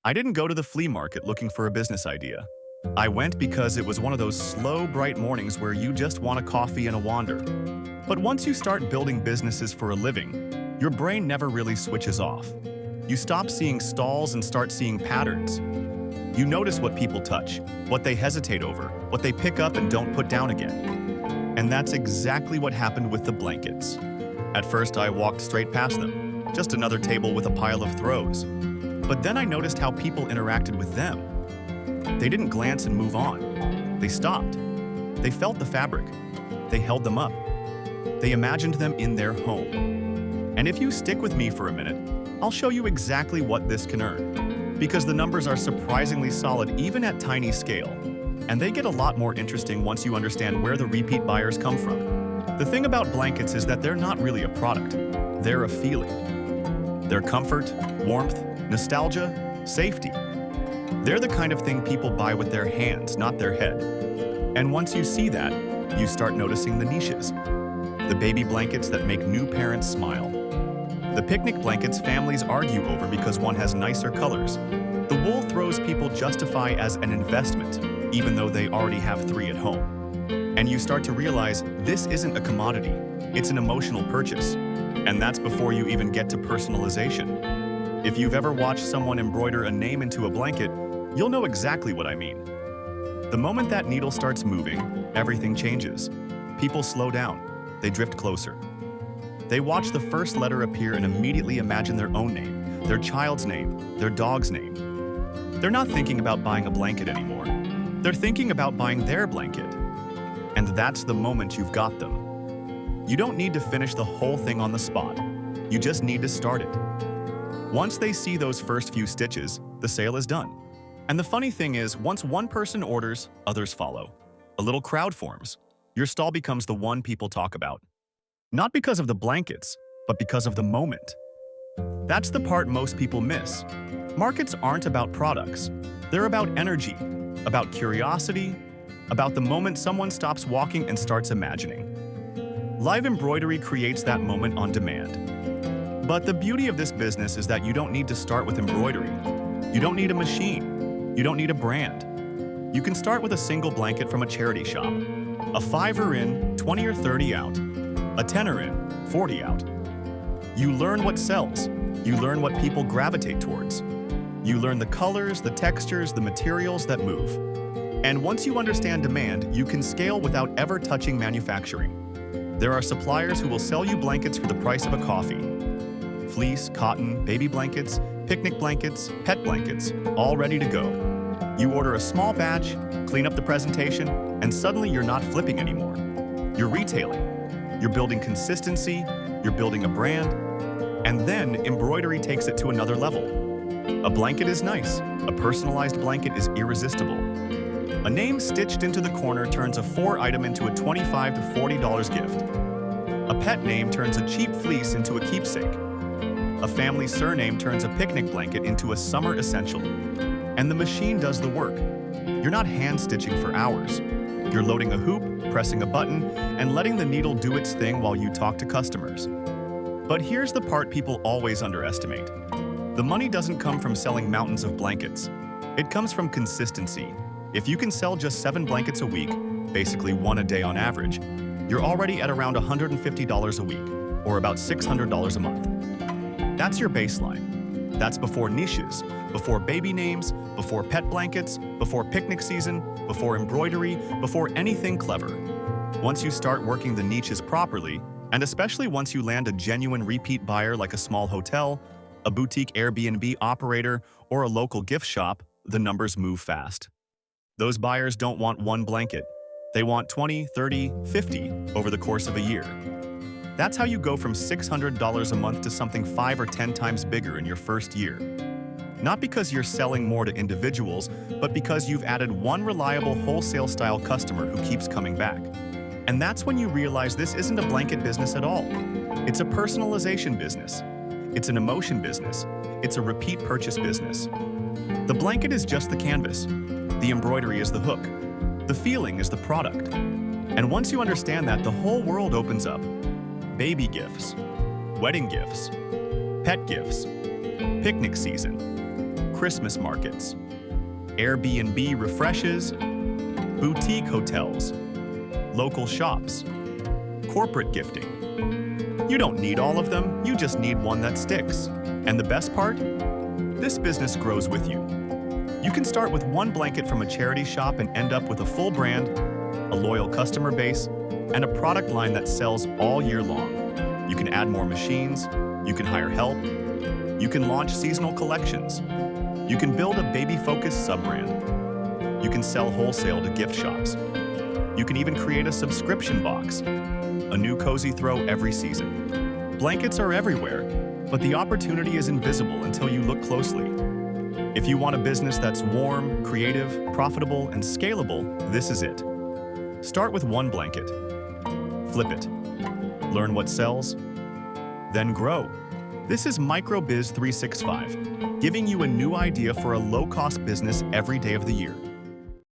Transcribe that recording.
I didn't go to the flea market looking for a business idea. I went because it was one of those slow, bright mornings where you just want a coffee and a wander. But once you start building businesses for a living, your brain never really switches off. You stop seeing stalls and start seeing patterns. You notice what people touch, what they hesitate over, what they pick up and don't put down again. And that's exactly what happened with the blankets. At first, I walked straight past them, just another table with a pile of throws. But then I noticed how people interacted with them. They didn't glance and move on. They stopped. They felt the fabric. They held them up. They imagined them in their home. And if you stick with me for a minute, I'll show you exactly what this can earn. Because the numbers are surprisingly solid even at tiny scale. And they get a lot more interesting once you understand where the repeat buyers come from. The thing about blankets is that they're not really a product. They're a feeling. They're comfort, warmth, nostalgia, safety. They're the kind of thing people buy with their hands, not their head. And once you see that, you start noticing the niches. The baby blankets that make new parents smile. The picnic blankets families argue over because one has nicer colors. The wool throws people justify as an investment, even though they already have 3 at home. And you start to realize this isn't a commodity, it's an emotional purchase. And that's before you even get to personalization. If you've ever watched someone embroider a name into a blanket, you'll know exactly what I mean. The moment that needle starts moving, everything changes. People slow down. They drift closer. They watch the first letter appear and immediately imagine their own name, their child's name, their dog's name. They're not thinking about buying a blanket anymore. They're thinking about buying their blanket. And that's the moment you've got them. You don't need to finish the whole thing on the spot. You just need to start it. Once they see those first few stitches, the sale is done. And the funny thing is, once one person orders, others follow. A little crowd forms. Your stall becomes the one people talk about. Not because of the blankets, but because of the moment. That's the part most people miss. Markets aren't about products. They're about energy, about curiosity, about the moment someone stops walking and starts imagining. Live embroidery creates that moment on demand. But the beauty of this business is that you don't need to start with embroidery. You don't need a machine. You don't need a brand. You can start with a single blanket from a charity shop. A 5er in, 20 or 30 out. A 10er in, 40 out. You learn what sells. You learn what people gravitate towards. You learn the colors, the textures, the materials that move. And once you understand demand, you can scale without ever touching manufacturing. There are suppliers who will sell you blankets for the price of a coffee. Fleece, cotton, baby blankets, picnic blankets, pet blankets, all ready to go. You order a small batch, clean up the presentation, and suddenly you're not flipping anymore. You're retailing. You're building consistency, you're building a brand, and then embroidery takes it to another level. A blanket is nice. A personalized blanket is irresistible. A name stitched into the corner turns a 4-item into a $25 to $40 gift. A pet name turns a cheap fleece into a keepsake. A family surname turns a picnic blanket into a summer essential. And the machine does the work. You're not hand-stitching for hours. You're loading a hoop, pressing a button, and letting the needle do its thing while you talk to customers. But here's the part people always underestimate. The money doesn't come from selling mountains of blankets. It comes from consistency. If you can sell just 7 blankets a week, basically 1 a day on average, you're already at around $150 a week, or about $600 a month. That's your baseline. That's before niches, before baby names, before pet blankets, before picnic season, before embroidery, before anything clever. Once you start working the niches properly, and especially once you land a genuine repeat buyer like a small hotel, a boutique Airbnb operator, or a local gift shop, the numbers move fast. Those buyers don't want 1 blanket. They want 20, 30, 50 over the course of a year. That's how you go from $600 a month to something 5 or 10 times bigger in your first year. Not because you're selling more to individuals, but because you've added 1 reliable wholesale-style customer who keeps coming back. And that's when you realize this isn't a blanket business at all. It's a personalization business. It's an emotion business. It's a repeat purchase business. The blanket is just the canvas. The embroidery is the hook. The feeling is the product. And once you understand that, the whole world opens up. Baby gifts, wedding gifts, pet gifts, picnic season, Christmas markets, Airbnb refreshes, boutique hotels, local shops, corporate gifting. You don't need all of them, you just need one that sticks. And the best part? This business grows with you. You can start with one blanket from a charity shop and end up with a full brand, a loyal customer base, and a product line that sells all year long. You can add more machines, you can hire help, you can launch seasonal collections, you can build a baby-focused sub-brand, you can sell wholesale to gift shops, you can even create a subscription box, a new cozy throw every season. Blankets are everywhere, but the opportunity is invisible until you look closely. If you want a business that's warm, creative, profitable, and scalable, this is it. Start with one blanket. Flip it. Learn what sells, then grow. This is MicroBiz 365, giving you a new idea for a low-cost business every day of the year.